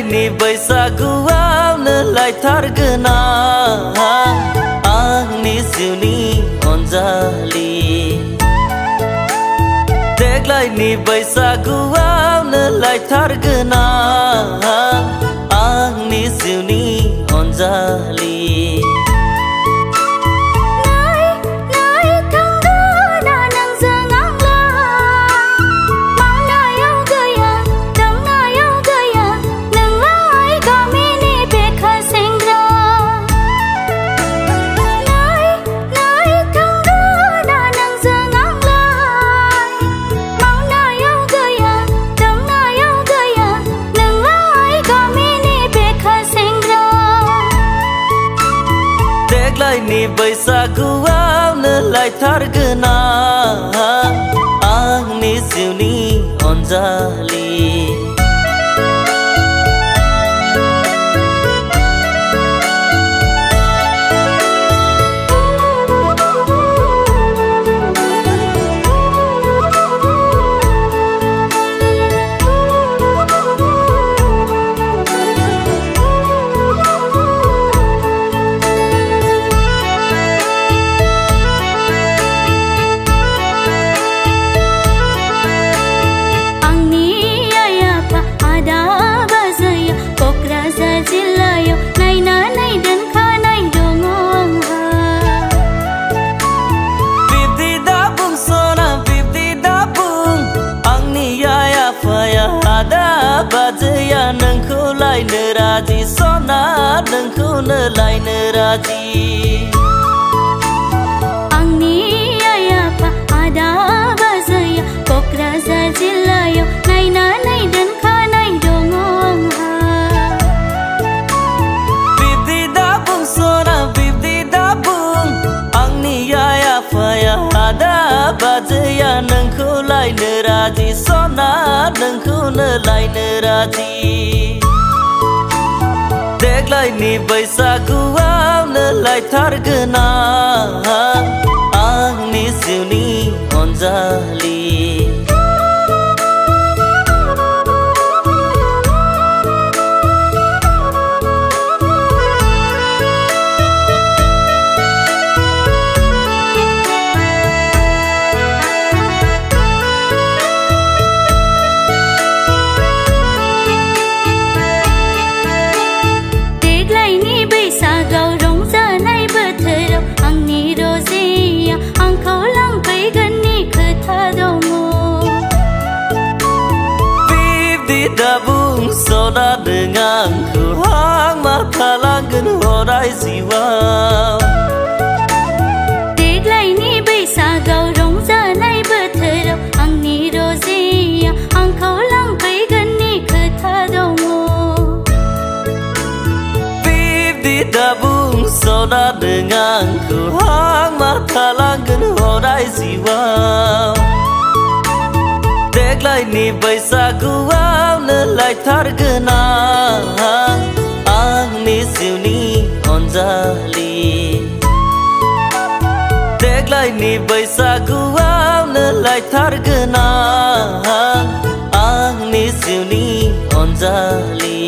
देग्लायनि बैसागुआवनो लायथारगोन आं आंनि जिउनि अनजालि देग्लायनि बैसागुआवनो लायथारगोन आं आंनि जिउनि अनजालि देग्लायनि बैसागुआवनो लायथारगोन आं आंनि जिउनि अनजालि बाजैया नोंखौ लायनो राजि सना नोंखौनो लायनो राजि आंनि आइ आफा आदा बाजैया क'क्राझार जिल्लायाव नायनानै दोनखानाय दङ आंहा बिब्दि दाबुं सना बिब्दि दाबुं आंनि आइ आफाया आदा बाजैया नोंखौ लायनो राजि सना नोंखौनो लायनो राजि देग्लायनि बैसागुआवनो लायथारगोन आं आंनि जिउनि अनजालि दाबुं सना नों आंखौ हां मा खालामगोन अराय जिउआव देग्लायनि बैसागाव रंजानाय बोथोराव आंनि रजेया आंखौ लांफैगोननि खोथा दङ बिब्दि दाबुं सना नों आंखौ हां मा खालामगोन अराय जिउआव देग्लायनि बैसागुआवनो लायथारगोन आं आंनि जिउनि अनजालि देग्लायनि बैसागुआवनो लायथारगोन आं आंनि जिउनि अनजालि